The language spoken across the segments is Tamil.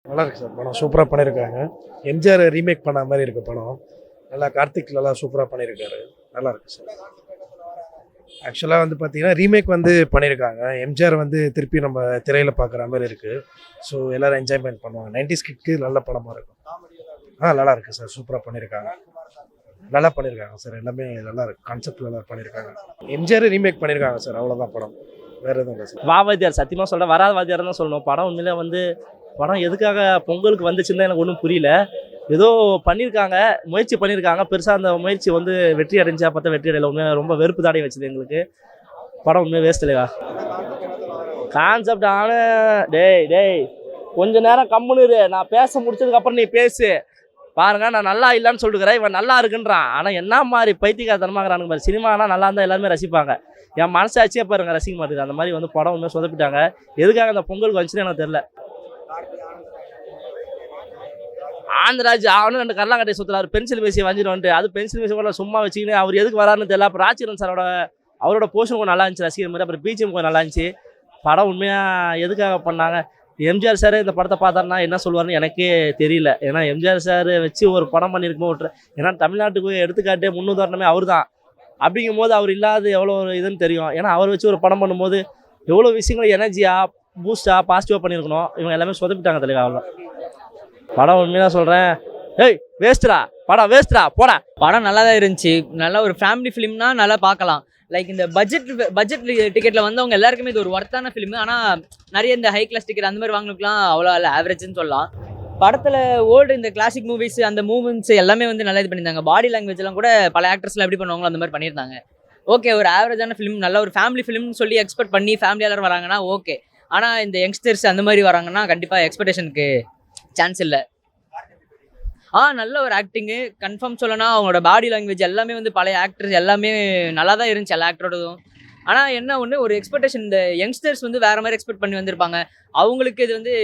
நல்லா இருக்கு சார் படம். சூப்பராக பண்ணியிருக்காங்க. எம்ஜிஆர் ரீமேக் பண்ண மாதிரி இருக்கு படம். நல்லா கார்த்திக் நல்லா சூப்பராக பண்ணியிருக்காரு. நல்லா இருக்கு சார். ஆக்சுவலாக வந்து பார்த்தீங்கன்னா ரீமேக் வந்து பண்ணியிருக்காங்க. எம்ஜிஆர் வந்து திருப்பி நம்ம திரையில் பார்க்குற மாதிரி இருக்குது. ஸோ எல்லோரும் என்ஜாய்மெண்ட் பண்ணுவாங்க. 90s கிட்க்கு நல்ல படமாக இருக்கும். நல்லா இருக்குது சார். சூப்பராக பண்ணியிருக்காங்க. நல்லா பண்ணியிருக்காங்க சார். எல்லாமே நல்லா இருக்கு. கான்செப்ட் நல்லா பண்ணியிருக்காங்க. எம்ஜிஆர் ரீமேக் பண்ணியிருக்காங்க சார். அவ்வளோதான் படம். வேறு எதுவும் இல்லை சார். வாத்தியார் சத்தியமாக சொல்கிறேன், வராத வாத்தியார் தான் சொல்லணும். படம் உண்மையிலே வந்து படம் எதுக்காக பொங்கலுக்கு வந்துச்சுன்னு எனக்கு ஒன்றும் புரியல. ஏதோ பண்ணியிருக்காங்க, முயற்சி பண்ணியிருக்காங்க. பெருசாக அந்த முயற்சி வந்து வெற்றி அடைஞ்சா பார்த்தா வெற்றி அடையலை. உண்மையாக ரொம்ப வெறுப்பு தாடி வச்சுது எங்களுக்கு. படம் உண்மையாக வேஸ்ட் இல்லையா கான்செப்ட். டேய் கொஞ்ச நேரம் கம்முன்னு நான் பேச முடிச்சதுக்கப்புறம் நீ பேசு பாருங்க. நான் நல்லா இல்லைன்னு சொல்லிட்டுக்கிறேன், இவன் நல்லா இருக்குன்றான். ஆனால் என்ன மாதிரி பைத்தியக்காரத்தனமாகறானுங்க பாரு. சினிமானா நல்லா இருந்தால் எல்லாருமே ரசிப்பாங்க. என் மனசாட்சியே பாருங்க ரசிக்க மாட்டேங்குது. அந்த மாதிரி வந்து படம் உண்மையாக சொதப்பிட்டாங்க. எதுக்காக அந்த பொங்கலுக்கு வந்துச்சுன்னு எனக்கு தெரியல. ஆந்திராஜ் அவனு 2 கரலாங்கட்டை சுற்றுறாரு. பென்சில் பேசி வஞ்சிட்டு அது பென்சில் பேசி கூட சும்மா வச்சுக்கின்னு அவர் எதுக்கு வராருன்னு தெரியல. அப்புறம் ராஜ்கிரண் சாரோட அவரோட போர்ஷன் கொஞ்சம் நல்லா இருந்துச்சு ரசிக்கிற மாதிரி. அப்புறம் பிஜிஎம் கொஞ்சம் நல்லா இருந்துச்சு. படம் உண்மையாக எதுக்காக பண்ணாங்க? எம்ஜிஆர் சார் இந்த படத்தை பார்த்தாருன்னா என்ன சொல்லுவார்னு எனக்கே தெரியல. ஏன்னா எம்ஜிஆர் சார் வச்சு ஒரு படம் பண்ணியிருக்குமோ. ஏன்னா தமிழ்நாட்டுக்கு எடுத்துக்காட்டே முன்னுதாரணமே அவர் தான். அப்படிங்கும் போது அவர் இல்லாத எவ்வளோ ஒரு இதுன்னு தெரியும். ஏன்னா அவர் வச்சு ஒரு படம் பண்ணும்போது எவ்வளோ விஷயங்கள் எனர்ஜியாக பூஸ்டாக பாசிட்டிவாக பண்ணியிருக்கணும். இவங்க எல்லாமே சொதப்பிட்டாங்க தலைவா. அவ்வளோ படம் உண்மையாக சொல்கிறேன். ஏய் வேஸ்ட்ரா படம், வேஸ்ட்ரா போடா. படம் நல்லா தான் இருந்துச்சு. நல்ல ஒரு ஃபேமிலி ஃபிலிம்னா நல்லா பார்க்கலாம். லைக் இந்த பட்ஜெட் டிக்கெட்டில் வந்தவங்க எல்லாருக்குமே இது ஒரு ஒர்த்தான ஃபிலிம். ஆனால் நிறைய இந்த ஹை கிளாஸ் டிக்கெட் அந்த மாதிரி வாங்கினுக்குலாம் அவ்வளோ இல்லை, ஆவரேஜ்னு சொல்லலாம். படத்தில் ஓல்டு இந்த கிளாசிக் மூவிஸ் அந்த மூமெண்ட்ஸ் எல்லாமே வந்து நல்லா இது பண்ணியிருந்தாங்க. பாடி லாங்குவேஜ்லாம் கூட பல ஆக்டர்ஸ்லாம் எப்படி பண்ணுவாங்களோ அந்த மாதிரி பண்ணியிருந்தாங்க. ஓகே, ஒரு ஆவரேஜான ஃபிலிம், நல்ல ஒரு ஃபேமிலி ஃபிலிம்னு சொல்லி எக்ஸ்பெக்ட் பண்ணி ஃபேமிலி எல்லாரும் வராங்கன்னா ஓகே. ஆனால் இந்த யங்ஸ்டர்ஸ் அந்த மாதிரி வராங்கன்னா கண்டிப்பாக எக்ஸ்பெக்டேஷனுக்கு சான்ஸ் இல்லை. நல்ல ஒரு ஆக்டிங்கு கன்ஃபார்ம் சொல்லணும். அவங்களோட பாடி லாங்குவேஜ் எல்லாமே வந்து பழைய ஆக்டர்ஸ் எல்லாமே நல்லா தான் இருந்துச்சு எல்லா ஆக்டரோடதும். ஆனால் என்ன ஒன்று, ஒரு எக்ஸ்பெக்டேஷன் இந்த யங்ஸ்டர்ஸ் வந்து வேறு மாதிரி எக்ஸ்பெக்ட் பண்ணி வந்திருப்பாங்க. அவங்களுக்கு இது வந்து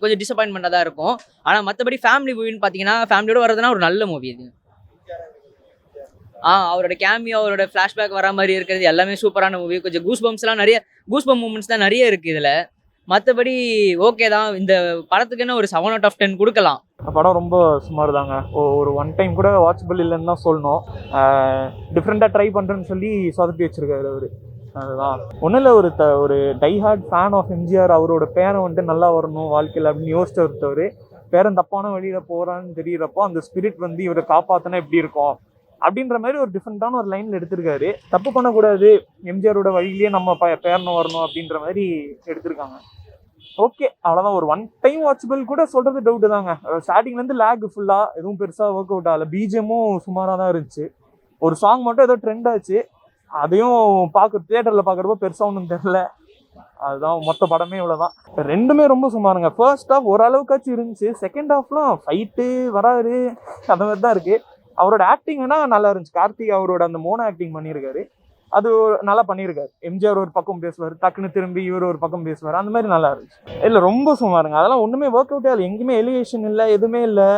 கொஞ்சம் டிசப்பாயின்மெண்ட்டாக தான் இருக்கும். ஆனால் மற்றபடி ஃபேமிலி மூவின்னு பார்த்தீங்கன்னா ஃபேமிலியோட வரதுனா ஒரு நல்ல மூவி இது. அவரோட கேமியோ, அவரோட ஃப்ளாஷ்பேக் வர மாதிரி இருக்கிறது எல்லாமே சூப்பரான மூவி. கொஞ்சம் கூஸ்பம்ஸ்லாம் நிறைய கூஸ்பம் மூமெண்ட்ஸ் தான் நிறைய இருக்குது இதில். மற்றபடி ஓகே தான். இந்த படத்துக்குன்னு ஒரு 7/10 கொடுக்கலாம். படம் ரொம்ப சுமார் தாங்க. ஒரு ஒன் டைம் கூட வாட்சபிள் இல்லைன்னு தான் சொல்லணும். டிஃப்ரெண்ட்டாக ட்ரை பண்ணுறேன்னு சொல்லி சொதப்பி வச்சுருக்காரு அவர். அதுதான் ஒன்றும் இல்லை. ஒரு டைஹார்ட் ஃபேன் ஆஃப் எம்ஜிஆர். அவரோட பேரை வந்துட்டு நல்லா வரணும் வாழ்க்கையில் அப்படின்னு யோசிச்சு ஒருத்தவர் பேரன் தப்பான வழியில் போகிறான்னு தெரிகிறப்போ அந்த ஸ்பிரிட் வந்து இவரை காப்பாற்றினா எப்படி இருக்கும் அப்படின்ற மாதிரி ஒரு டிஃப்ரெண்ட்டான ஒரு லைனில் எடுத்திருக்காரு. தப்பு பண்ணக்கூடாது, எம்ஜிஆரோட வழியிலேயே நம்ம பேரணும் வரணும் அப்படின்ற மாதிரி எடுத்திருக்காங்க. ஓகே, அவ்வளோதான். ஒரு ஒன் டைம் வாட்சபிள் கூட சொல்கிறது டவுட்டு தாங்க. ஸ்டார்டிங்லேருந்து லேக் ஃபுல்லாக எதுவும் பெருசாக ஒர்க் அவுட் ஆகலை. பிஜிஎம்மும் சுமாராக தான் இருந்துச்சு. ஒரு சாங் மட்டும் ஏதோ ட்ரெண்ட் ஆச்சு. அதையும் தியேட்டரில் பார்க்குறப்போ பெருசாக ஒன்றும் தெரில. அதுதான் மொத்த படமே இவ்வளோதான். ரெண்டுமே ரொம்ப சுமாருங்க. ஃபர்ஸ்ட் ஹாஃப் ஓரளவுக்காச்சும் இருந்துச்சு. செகண்ட் ஹாஃப்லாம் ஃபைட்டு வராது அந்த மாதிரி தான் இருக்குது. அவரோட ஆக்டிங் வேணால் நல்லா இருந்துச்சு. கார்த்திக் அவரோட அந்த மோனோ ஆக்டிங் பண்ணியிருக்காரு. அது நல்லா பண்ணியிருக்காரு. எம்ஜிஆர் ஒரு பக்கம் பேசுவார், டக்குன்னு திரும்பி இவர் ஒரு பக்கம் பேசுவார். அந்த மாதிரி நல்லா இருந்துச்சு. இல்லை ரொம்ப சுமாருங்க. அதெல்லாம் ஒன்றுமே ஒர்க் அவுட்டே இல்லை. எங்கேயுமே எலிவேஷன் இல்லை, எதுவுமே இல்லை.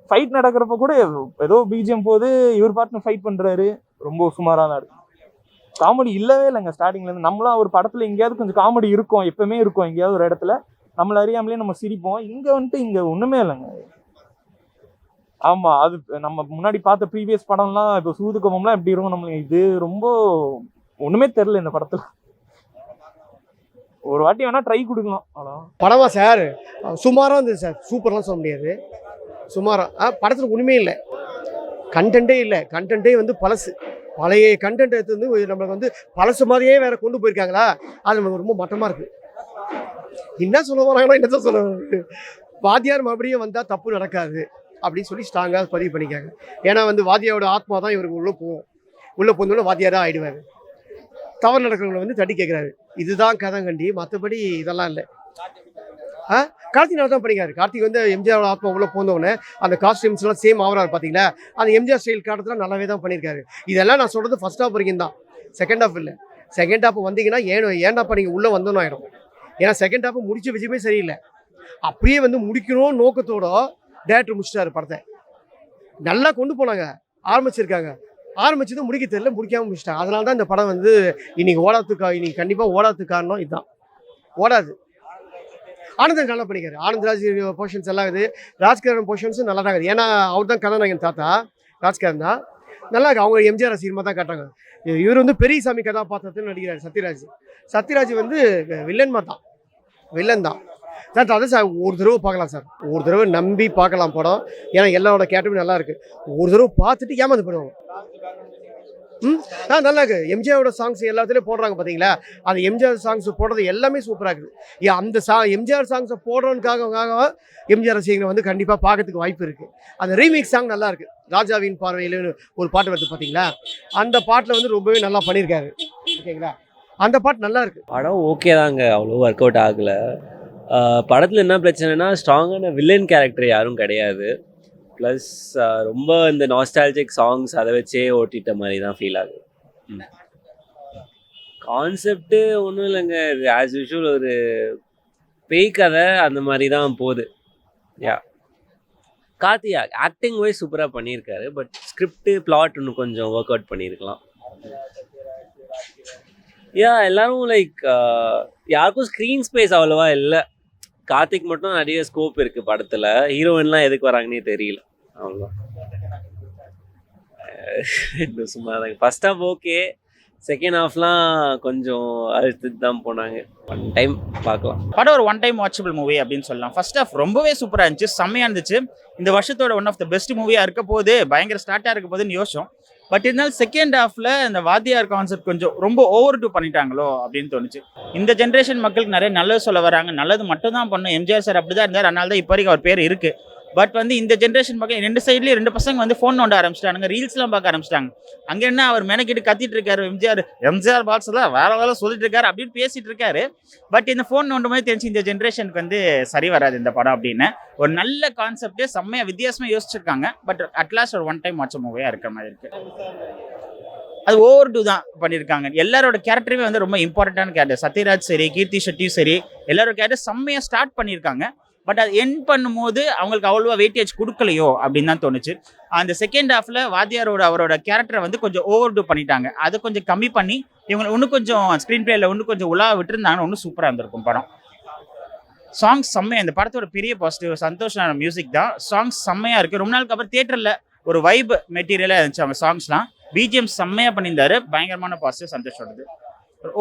ஃபைட் நடக்கிறப்ப கூட ஏதோ பிஜிஎம் போது இவர் பாட்டுன்னு ஃபைட் பண்ணுறாரு. ரொம்ப சுமாராக தான் இருக்குது. காமெடி இல்லவே இல்லைங்க ஸ்டார்டிங்லேருந்து. நம்மளாம் ஒரு படத்தில் எங்கேயாவது கொஞ்சம் காமெடி இருக்கும், எப்பவுமே இருக்கும். எங்கேயாவது ஒரு இடத்துல நம்மளை அறியாமலே நம்ம சிரிப்போம். இங்கே ஒன்றுமே இல்லைங்க. ஆமாம், அது நம்ம முன்னாடி பார்த்த ப்ரீவியஸ் படம்லாம் இப்போ சூதுக்கோபம்லாம் எப்படி இருக்கும் நம்மளுக்கு. இது ரொம்ப ஒன்றுமே தெரில இந்த படத்தில். ஒரு வாட்டி வேணால் ட்ரை கொடுக்கலாம். அவ்வளோ படமா சார்? சுமாராக இருந்தது சார். சூப்பர்லாம் சொல்ல முடியாது. சுமாராக படத்தில் ஒன்றுமே இல்லை. கண்டென்ட்டே இல்லை. கண்டென்ட்டே வந்து பழைய கண்டென்ட் எடுத்து வந்து நம்மளுக்கு வந்து பழசு மாதிரியே வேற கொண்டு போயிருக்காங்களா. அது நமக்கு ரொம்ப மட்டமாக இருக்குது. என்ன சொல்ல வராங்கன்னா என்னதான் சொல்ல வராங்க. வாத்தியார் மறுபடியும் வந்தால் தப்பு நடக்காது அப்படின்னு சொல்லி ஸ்ட்ராங்காக பதிவு பண்ணிக்காங்க. ஏன்னா வந்து வாத்தியாரோட ஆத்மா தான் இவருக்கு உள்ளே போனோட வாத்தியாராக ஆகிடுவார். தவறு நடக்கிறவங்களை வந்து தட்டி கேட்குறாரு. இதுதான் கதை கண்டி, மற்றபடி இதெல்லாம் இல்லை. கார்த்திக் நல்லா தான் பண்ணிக்காரு. கார்த்திக் வந்து எம்ஜிஆரோட ஆத்மா உள்ளே போனோடனே அந்த காஸ்டியூம்ஸ்லாம் சேம் ஆகிறாரு பார்த்தீங்களா. அந்த எம்ஜிஆர் ஸ்டைல் காட்டுறதுலாம் நல்லாவே தான் பண்ணியிருக்காரு. இதெல்லாம் நான் சொல்கிறது ஃபர்ஸ்ட் ஹாஃப் வரைக்கும் தான். செகண்ட் ஹாஃப் இல்லை. செகண்ட் ஹாஃப் வந்தீங்கன்னா ஏன்னாப்பா நீங்கள் உள்ளே வந்தோன்னு ஆகிடும். ஏன்னா செகண்ட் ஹாஃப் முடிச்ச விஷயமே சரியில்லை. அப்படியே வந்து முடிக்கணும் நோக்கத்தோட டேரக்டர் முடிச்சிட்டாரு படத்தை. நல்லா கொண்டு போனாங்க, ஆரம்பிச்சது முடிக்க தெரியல, முடிக்காமல் முடிச்சிட்டாங்க. அதனால தான் இந்த படம் வந்து இன்னைக்கு கண்டிப்பாக ஓடாததுக்கு காரணம் இதுதான். ஓடாது. ஆனந்த்ராஜ் நல்லா பண்ணிக்காரு. ஆனந்த்ராஜ் போர்ஷன்ஸ் எல்லாம் இது, ராஜ்கிரண் போர்ஷன்ஸும் நல்லா தான் இருக்குது. ஏன்னா அவர் தான் கதாநாயகன் தாத்தா, ராஜ்கிரண் தான். நல்லா இருக்கு. அவங்க எம்ஜிஆர் ரசிகமாக தான் காட்டுறாங்க. இவர் வந்து பெரியசாமி கதாபாத்திரத்தில் நடிக்கிறார் சத்யராஜ். சத்யராஜ் வந்து வில்லன் தான், வில்லன் தான் சார். அதை சார் ஒரு தடவை பார்க்கலாம் சார், ஒரு தடவை நம்பி பார்க்கலாம் படம். ஏன்னா எல்லாரோட கேட்டமே நல்லா இருக்குது. ஒரு தடவை பார்த்துட்டு ஏமாந்து போயிடுவாங்க. நல்லா இருக்கு. எம்ஜிஆரோட சாங்ஸ் எல்லாத்துலேயும் போடுறாங்க பார்த்தீங்களா, அந்த எம்ஜிஆர் சாங்ஸ் போடுறது எல்லாமே சூப்பராக இருக்குது. அந்த எம்ஜிஆர் சாங்ஸை போடுறவனுக்காக எம்ஜிஆர் ரசிகங்களை வந்து கண்டிப்பாக பார்க்கறதுக்கு வாய்ப்பு இருக்குது. அந்த ரீமிக்ஸ் சாங் நல்லா இருக்குது. ராஜாவின் பார்வையில் ஒரு பாட்டு வருது பார்த்தீங்களா, அந்த பாட்டில் வந்து ரொம்பவே நல்லா பண்ணியிருக்காரு. ஓகேங்களா, அந்த பாட்டு நல்லா இருக்குது. படம் ஓகே தாங்க, அவ்வளோ ஒர்க் அவுட் ஆகலை. படத்தில் என்ன பிரச்சனைனா ஸ்ட்ராங்கான வில்லன் கேரக்டர் யாரும் கிடையாது. ப்ளஸ் ரொம்ப இந்த நாஸ்டாலஜிக் சாங்ஸ் அதை வச்சே ஓட்டிட்ட மாதிரி தான் ஃபீல் ஆகுது. கான்செப்ட்டு ஒன்றும் இல்லைங்க, இது ஆஸ் யூஷுவல் ஒரு பேய் கதை அந்த மாதிரி தான் போகுது. யா, கார்த்தியா ஆக்டிங் வைஸ் சூப்பராக பண்ணியிருக்காரு. பட் ஸ்கிரிப்டு பிளாட் இன்னும் கொஞ்சம் ஒர்க் அவுட் பண்ணியிருக்கலாம். யா, எல்லாரும் லைக் யாருக்கும் ஸ்க்ரீன் ஸ்பேஸ் அவ்வளோவா இல்லை. கார்த்திக் மட்டும் நிறைய ஸ்கோப் இருக்குது படத்தில். ஹீரோயின்லாம் எதுக்கு வராங்கன்னே தெரியல. அவ்வளோதான். இன்னும் சும்மா தாங்க. ஃபர்ஸ்ட் ஹாஃப் ஓகே, செகண்ட் ஹாஃப்லாம் கொஞ்சம் அழுத்துட்டு தான் போனாங்க. ஒன் டைம் பார்க்கலாம். படம் ஒரு ஒன் டைம் வாட்சபிள் மூவி அப்படின்னு சொல்லலாம். ஃபர்ஸ்ட் ஹாஃப் ரொம்பவே சூப்பராக இருந்துச்சு, செம்மையாக இருந்துச்சு. இந்த வருஷத்தோட ஒன் ஆஃப் த பெஸ்ட் மூவியாக இருக்க போது, பயங்கர ஸ்டார்ட்டாக இருக்க போதுன்னு யோசிச்சோம். பட் இருந்தாலும் செகண்ட் ஹாஃப்ல இந்த வாத்தியார் கான்செப்ட் கொஞ்சம் ரொம்ப ஓவர் டூ பண்ணிட்டாங்களோ அப்படின்னு தோணுச்சு. இந்த ஜென்ரேஷன் மக்களுக்கு நிறைய நல்லது சொல்ல வராங்க, நல்லது மட்டும் தான் பண்ணும். எம்ஜிஆர் சார் அப்படி தான் இருந்தார், அதனால தான் இப்போ வரைக்கும் அவர் பேர் இருக்கு. பட் வந்து இந்த ஜென்ரேஷன் மக்கள் ரெண்டு சைட்லேயும் ரெண்டு பசங்க வந்து ஃபோன் நோண்ட ஆரம்பிச்சிட்டாங்க, ரீல்ஸ்லாம் பார்க்க ஆரம்பிச்சிட்டாங்க. அங்கே என்ன அவர் மெனக்கிட்டு கத்திட்டு இருக்காரு, எம்ஜிஆர் பால்ஸ் எல்லாம் வேற வேலை சொல்லிட்டு இருக்காரு அப்படின்னு பேசிட்டு இருக்காரு. பட் இந்த ஃபோன் நோண்டும் போது தெரிஞ்சு இந்த ஜென்ரேஷனுக்கு வந்து சரி வராது இந்த படம் அப்படின்னு. ஒரு நல்ல கான்செப்டே செம்மையா வித்தியாசமா யோசிச்சிருக்காங்க. பட் அட்லாஸ்ட் ஒரு ஒன் டைம் வாட்ச் மூவியா இருக்கிற மாதிரி இருக்கு. அது ஓவர் டூ தான் பண்ணியிருக்காங்க. எல்லாரோட கேரக்டருமே வந்து ரொம்ப இம்பார்ட்டன்டான கேரக்டர். சத்யராஜ் சரி, கீர்த்தி ஷெட்டியும் சரி, எல்லாரோட கேரக்டர் செம்மையா ஸ்டார்ட் பண்ணியிருக்காங்க. பட் அது எண்ட் பண்ணும்போது அவங்களுக்கு அவ்வளோவா வெயிட்டேஜ் கொடுக்கலையோ அப்படின்னு தான் தோணுச்சு. அந்த செகண்ட் ஹாஃப்ல அவரோட கேரக்டரை வந்து கொஞ்சம் ஓவர் டூ பண்ணிட்டாங்க. அதை கொஞ்சம் கம்மி பண்ணி இவங்க இன்னும் கொஞ்சம் ஸ்க்ரீன் பிளேல இன்னும் கொஞ்சம் உலா விட்டுருந்தாங்கன்னா இன்னும் சூப்பராக இருந்திருக்கும் படம். சாங்ஸ் செம்மையா, இந்த படத்தோட பெரிய பாசிட்டிவ் சந்தோஷமான மியூசிக் தான். சாங்ஸ் செம்மையா இருக்கு. ரொம்ப நாளுக்கு அப்புறம் தியேட்டர்ல ஒரு வைப் மெட்டீரியலாக இருந்துச்சு அவங்க சாங்ஸ்லாம். பிஜிஎம் செம்மையா பண்ணியிருந்தாரு. பயங்கரமான பாசிட்டிவ் சந்தோஷப்படுது.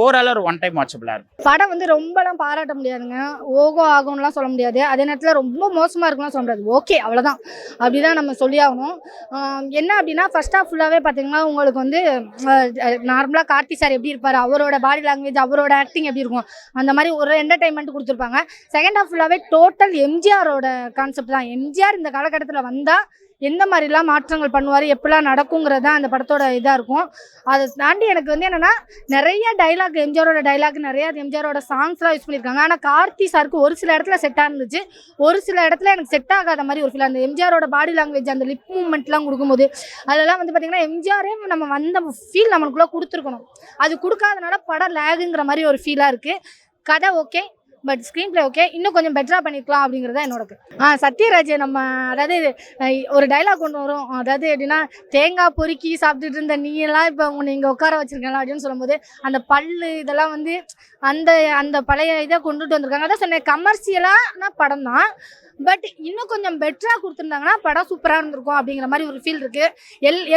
ஓவராலாக ஒரு ஒன் டைம் வாட்சபிளாக இருக்கும். படம் வந்து ரொம்பலாம் பாராட்ட முடியாதுங்க, ஓகோ ஆகும்லாம் சொல்ல முடியாது. அதே நேரத்தில் ரொம்ப மோசமாக இருக்கும்லாம் சொல்ல முடியாது. ஓகே, அவ்வளோதான், அப்படிதான் நம்ம சொல்லி ஆகணும். என்ன அப்படின்னா ஃபர்ஸ்ட் ஹாஃப் ஃபுல்லாகவே பார்த்தீங்கன்னா உங்களுக்கு வந்து நார்மலாக கார்த்தி சார் எப்படி இருப்பார், அவரோட பாடி லாங்குவேஜ், அவரோட ஆக்டிங் எப்படி இருக்கும், அந்த மாதிரி ஒரு என்டர்டைன்மெண்ட் கொடுத்துருப்பாங்க. செகண்ட் ஹாஃப் ஃபுல்லாகவே டோட்டல் எம்ஜிஆரோட கான்செப்ட் தான். எம்ஜிஆர் இந்த காலகட்டத்தில் வந்தால் எந்த மாதிரிலாம் மாற்றங்கள் பண்ணுவார், எப்படிலாம் நடக்குங்கிறது தான் அந்த படத்தோட இதாக இருக்கும். அதை தாண்டி எனக்கு வந்து என்னென்னா நிறைய டைலாக், எம்ஜிஆரோட டைலாக், நிறையா எம்ஜிஆரோட சாங்ஸ்லாம் யூஸ் பண்ணியிருக்காங்க. ஆனால் கார்த்தி சாருக்கு ஒரு சில இடத்துல செட்டாக இருந்துச்சு, ஒரு சில இடத்துல எனக்கு செட் ஆகாத மாதிரி ஒரு ஃபீல். அந்த எம்ஜிஆரோட பாடி லாங்குவேஜ், அந்த லிப் மூவ்மெண்ட்லாம் கொடுக்கும்போது அதெல்லாம் வந்து பார்த்திங்கன்னா எம்ஜிஆரே நம்ம வந்த ஃபீல் நம்மளுக்குள்ளே கொடுத்துருக்கணும். அது கொடுக்காதனால படம் லேகுங்கிற மாதிரி ஒரு ஃபீலாக இருக்குது. கதை okay, but screen play okay, இன்னும் கொஞ்சம் பெட்டராக பண்ணியிருக்கலாம் அப்படிங்கிறது தான் என்னோட. சத்யராஜ் நம்ம அதாவது ஒரு டைலாக் கொண்டு வரும், அதாவது எப்படின்னா தேங்காய் பொறுக்கி சாப்பிட்டுட்டு இருந்த நீயெல்லாம் இப்போ உன்னை இங்கே உட்கார வச்சிருக்கலாம் அப்படின்னு சொல்லும்போது அந்த பல்லு இதெல்லாம் வந்து அந்த அந்த பழைய இதை கொண்டுட்டு வந்திருக்காங்க. அதான் சொன்னேன், கமர்ஷியலான படம் தான், பட் இன்னும் கொஞ்சம் பெட்டராக கொடுத்துருந்தாங்கன்னா படம் சூப்பராக இருந்திருக்கும் அப்படிங்கிற மாதிரி ஒரு ஃபீல் இருக்குது.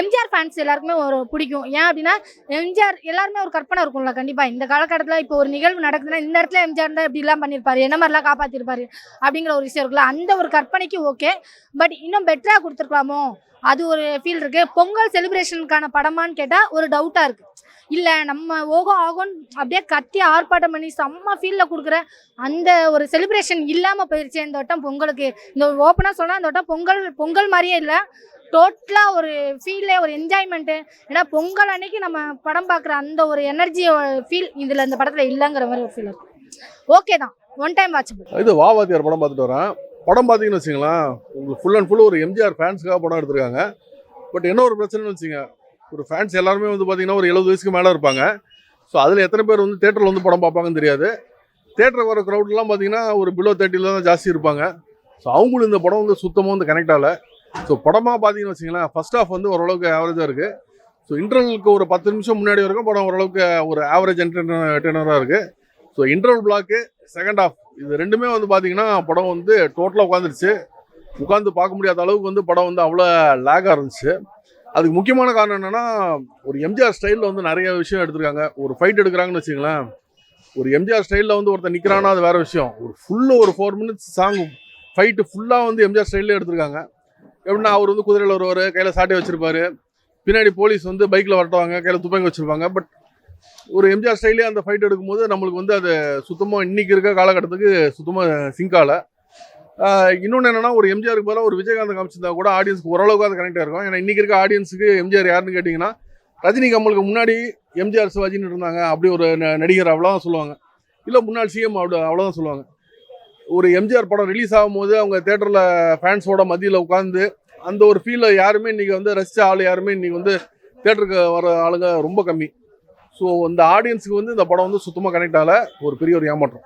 எம்ஜிஆர் ஃபேன்ஸ் எல்லாருக்குமே ஒரு பிடிக்கும். ஏன் அப்படின்னா எம்ஜிஆர் எல்லாருமே ஒரு கற்பனை இருக்கும்ல கண்டிப்பாக. இந்த காலகட்டத்தில் இப்போ ஒரு நிகழ்வு நடக்குதுன்னா இந்த இடத்துல எம்ஜிஆர் இருந்தால் எப்படிலாம் பண்ணியிருப்பாரு, என்ன மாதிரிலாம் காப்பாற்றிருப்பாரு அப்படிங்கிற ஒரு விஷயம் இருக்குல்ல, அந்த ஒரு கற்பனைக்கு ஓகே, பட் இன்னும் பெட்டராக கொடுத்துருக்கலாமோ அது ஒரு ஃபீல் இருக்குது. பொங்கல் செலிப்ரேஷனுக்கான படமான்னு கேட்டால் ஒரு டவுட்டாக இருக்குது. இல்லை நம்ம ஓகோ ஆகோன்னு அப்படியே கத்தி ஆர்ப்பாட்டம் பண்ணி செம்ம ஃபீலில் கொடுக்குற அந்த ஒரு செலிப்ரேஷன் இல்லாமல் போயிடுச்சு இந்த வட்டம் பொங்கலுக்கு. இந்த ஓப்பனாக சொன்னால் இந்த வட்டம் பொங்கல் மாதிரியே இல்லை, டோட்டலாக ஒரு ஃபீலே, ஒரு என்ஜாய்மெண்ட்டு. ஏன்னா பொங்கல் அன்னைக்கு நம்ம படம் பார்க்குற அந்த ஒரு எனர்ஜி ஃபீல் இதில் இந்த படத்தில் இல்லைங்கிற மாதிரி ஒரு ஃபீல் இருக்குது. ஓகே தான், ஒன் டைம் வாட்சபிள். இது வாத்தியார் படம் பார்த்துட்டு வரேன். படம் பார்த்தீங்கன்னு வச்சுங்களேன், உங்களுக்கு ஃபுல் அண்ட் ஃபுல் ஒரு எம்ஜிஆர் ஃபேன்ஸுக்காக படம் எடுத்திருக்காங்க. பட் என்ன ஒரு பிரச்சனைன்னு வச்சுங்க, ஒரு ஃபேன்ஸ் எல்லாருமே வந்து பார்த்தீங்கன்னா ஒரு 70 வயசுக்கு மேலே இருப்பாங்க. ஸோ அதில் எத்தனை பேர் வந்து தேட்டரில் வந்து படம் பார்ப்பாங்கன்னு தெரியாது. தேட்டருக்கு வர க்ரௌட்லாம் பார்த்தீங்கன்னா ஒரு பிலோ 30 தான் ஜாஸ்தி இருப்பாங்க. ஸோ அவங்களும் இந்த படம் வந்து சுத்தமாக வந்து கனெக்ட் ஆகலை. ஸோ படமாக பார்த்தீங்கன்னு வச்சிங்களேன், ஃபர்ஸ்ட் ஹாஃப் வந்து ஓரளவுக்கு ஆவரேஜாக இருக்குது. ஸோ இன்டர்வலுக்கு ஒரு 10 நிமிஷம் முன்னாடி வரைக்கும் படம் ஓரளவுக்கு ஒரு ஆவரேஜ் என்டர்டெய்னராக இருக்குது. So interval block, second half இது ரெண்டுமே வந்து பார்த்தீங்கன்னா படம் வந்து டோட்டலாக உட்காந்துருச்சு. உட்காந்து பார்க்க முடியாத அளவுக்கு வந்து படம் வந்து அவ்வளோ லேகாக இருந்துச்சு. அதுக்கு முக்கியமான காரணம் என்னென்னா, ஒரு எம்ஜிஆர் ஸ்டைலில் வந்து நிறைய விஷயம் எடுத்திருக்காங்க. ஒரு ஃபைட் எடுக்கிறாங்கன்னு வச்சுங்களேன், ஒரு எம்ஜிஆர் ஸ்டைலில் வந்து ஒருத்தர் நிற்கிறான்னா அது வேறு விஷயம். ஒரு 4 மினிட்ஸ் சாங் ஃபைட்டு ஃபுல்லாக வந்து எம்ஜிஆர் ஸ்டைலில் எடுத்திருக்காங்க. எப்படின்னா, அவர் வந்து குதிரையில் வருவார், கையில் சாட்டை வச்சுருப்பாரு, பின்னாடி போலீஸ் வந்து பைக்கில் வரட்டுவாங்க, கையில் துப்பாக்கி வச்சுருப்பாங்க. பட் ஒரு எம்ஜிஆர் ஸ்டைலே அந்த ஃபைட் எடுக்கும்போது நம்மளுக்கு வந்து அது சுத்தமாக இன்றைக்கி இருக்க காலகட்டத்துக்கு சுத்தமாக சிங்கால. இன்னொன்று என்னென்னா, ஒரு எம்ஜிஆருக்கு பதிலாக ஒரு விஜயகாந்த் காமிச்சிருந்தா கூட ஆடியன்ஸ்க்கு ஓரளவுக்கு அது கனெக்டாக இருக்கும். ஏன்னா இன்றைக்கி இருக்க ஆடியன்ஸுக்கு எம்ஜிஆர் யாருன்னு கேட்டிங்கன்னா, ரஜினி கமலுக்கு முன்னாடி எம்ஜிஆர் சிவாஜின்னு இருந்தாங்க, அப்படி ஒரு நடிகர் அவ்வளோதான் சொல்லுவாங்க. இல்லை முன்னாள் சிஎம் அவ்வளோதான் சொல்லுவாங்க. ஒரு எம்ஜிஆர் படம் ரிலீஸ் ஆகும்போது அவங்க தேட்டரில் ஃபேன்ஸோட மத்தியில் உட்காந்து அந்த ஒரு ஃபீலை யாருமே இன்றைக்கி வந்து ரசித்த ஆள் யாருமே இன்றைக்கி வந்து தேட்டருக்கு வர ஆளுங்க ரொம்ப கம்மி. ஸோ இந்த ஆடியன்ஸுக்கு வந்து இந்த படம் வந்து சுத்தமாக கனெக்ட் ஆகலை. ஒரு பெரிய ஒரு ஏமாற்றம்.